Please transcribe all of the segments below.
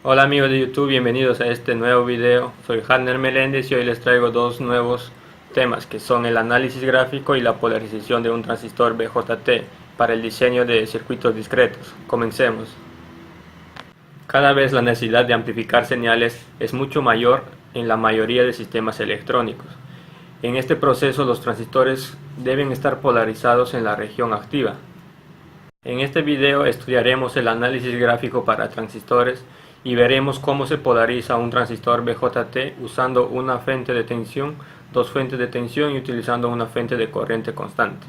Hola amigos de YouTube, bienvenidos a este nuevo video. Soy Hanner Meléndez y hoy les traigo dos nuevos temas que son el análisis gráfico y la polarización de un transistor BJT para el diseño de circuitos discretos. Comencemos. Cada vez la necesidad de amplificar señales es mucho mayor en la mayoría de sistemas electrónicos. En este proceso los transistores deben estar polarizados en la región activa. En este video estudiaremos el análisis gráfico para transistores y veremos cómo se polariza un transistor BJT usando una fuente de tensión, dos fuentes de tensión y utilizando una fuente de corriente constante.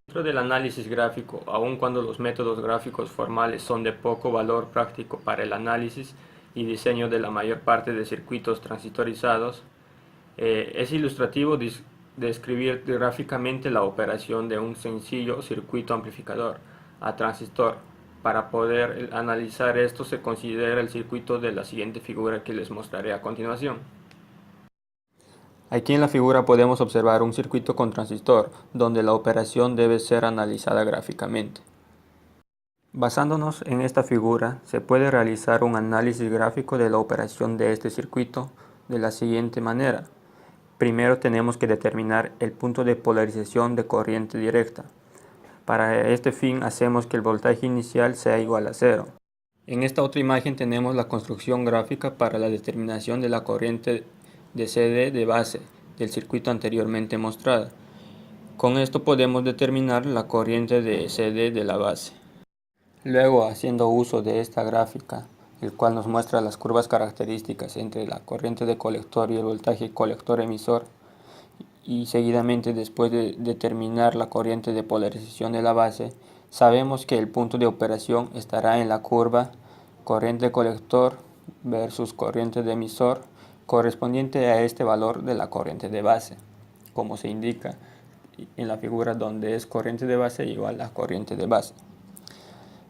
Dentro del análisis gráfico, aun cuando los métodos gráficos formales son de poco valor práctico para el análisis y diseño de la mayor parte de circuitos transistorizados, es ilustrativo describir gráficamente la operación de un sencillo circuito amplificador a transistor. Para poder analizar esto se considera el circuito de la siguiente figura que les mostraré a continuación. Aquí en la figura podemos observar un circuito con transistor, donde la operación debe ser analizada gráficamente. Basándonos en esta figura, se puede realizar un análisis gráfico de la operación de este circuito de la siguiente manera. Primero tenemos que determinar el punto de polarización de corriente directa. Para este fin hacemos que el voltaje inicial sea igual a 0. En esta otra imagen tenemos la construcción gráfica para la determinación de la corriente de CD de base del circuito anteriormente mostrada. Con esto podemos determinar la corriente de CD de la base. Luego, haciendo uso de esta gráfica, el cual nos muestra las curvas características entre la corriente de colector y el voltaje colector emisor, y seguidamente después de determinar la corriente de polarización de la base, sabemos que el punto de operación estará en la curva corriente colector versus corriente de emisor correspondiente a este valor de la corriente de base, como se indica en la figura donde es corriente de base igual a corriente de base.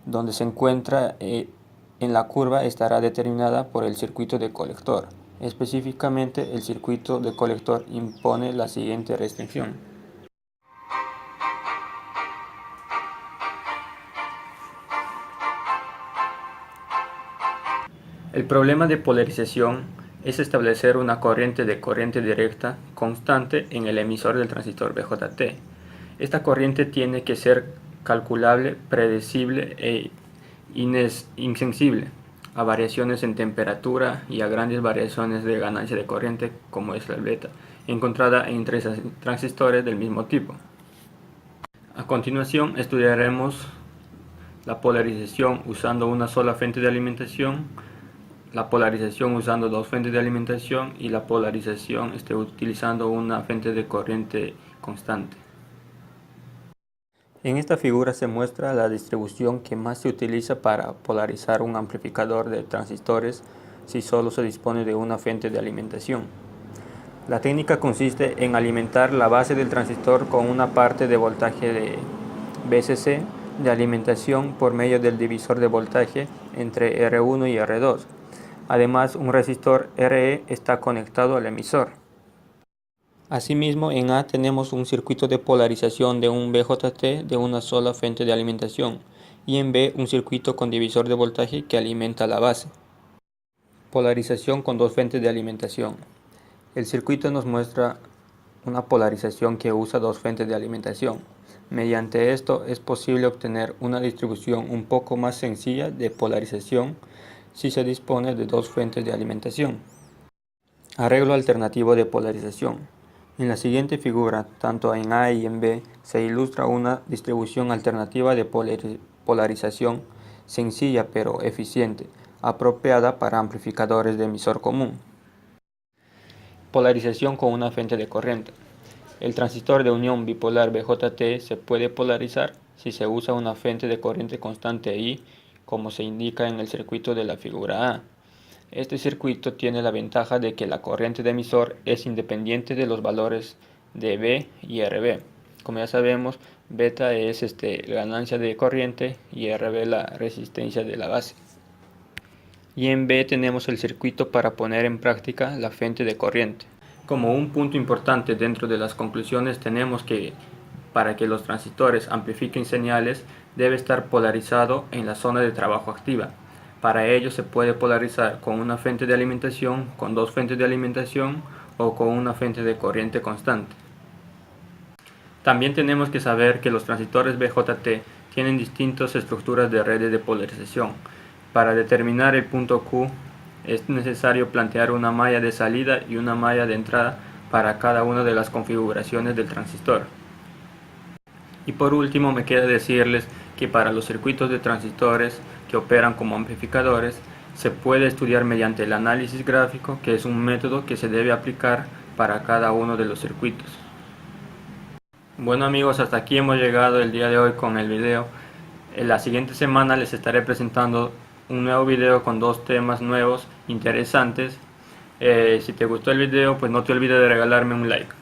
Donde se encuentra en la curva estará determinada por el circuito de colector. Específicamente, el circuito de colector impone la siguiente restricción. El problema de polarización es establecer una corriente de corriente directa constante en el emisor del transistor BJT. Esta corriente tiene que ser calculable, predecible e insensible a variaciones en temperatura y a grandes variaciones de ganancia de corriente, como es la beta, encontrada entre transistores del mismo tipo. A continuación estudiaremos la polarización usando una sola fuente de alimentación, la polarización usando dos fuentes de alimentación y la polarización utilizando una fuente de corriente constante. En esta figura se muestra la distribución que más se utiliza para polarizar un amplificador de transistores si solo se dispone de una fuente de alimentación. La técnica consiste en alimentar la base del transistor con una parte de voltaje de VCC de alimentación por medio del divisor de voltaje entre R1 y R2. Además, un resistor RE está conectado al emisor. Asimismo, en A tenemos un circuito de polarización de un BJT de una sola fuente de alimentación y en B un circuito con divisor de voltaje que alimenta la base. Polarización con dos fuentes de alimentación. El circuito nos muestra una polarización que usa dos fuentes de alimentación. Mediante esto es posible obtener una distribución un poco más sencilla de polarización si se dispone de dos fuentes de alimentación. Arreglo alternativo de polarización. En la siguiente figura, tanto en A y en B, se ilustra una distribución alternativa de polarización sencilla pero eficiente, apropiada para amplificadores de emisor común. Polarización con una fuente de corriente. El transistor de unión bipolar BJT se puede polarizar si se usa una fuente de corriente constante I, como se indica en el circuito de la figura A. Este circuito tiene la ventaja de que la corriente de emisor es independiente de los valores de B y RB. Como ya sabemos, beta es la ganancia de corriente y RB la resistencia de la base. Y en B tenemos el circuito para poner en práctica la fuente de corriente. Como un punto importante dentro de las conclusiones tenemos que para que los transistores amplifiquen señales debe estar polarizado en la zona de trabajo activa. Para ello se puede polarizar con una fuente de alimentación, con dos fuentes de alimentación o con una fuente de corriente constante. También tenemos que saber que los transistores BJT tienen distintas estructuras de redes de polarización. Para determinar el punto Q es necesario plantear una malla de salida y una malla de entrada para cada una de las configuraciones del transistor. Y por último me queda decirles que para los circuitos de transistores que operan como amplificadores se puede estudiar mediante el análisis gráfico, que es un método que se debe aplicar para cada uno de los circuitos. Bueno amigos, hasta aquí hemos llegado el día de hoy con el video. En la siguiente semana les estaré presentando un nuevo video con dos temas nuevos interesantes. Si te gustó el video, pues no te olvides de regalarme un like.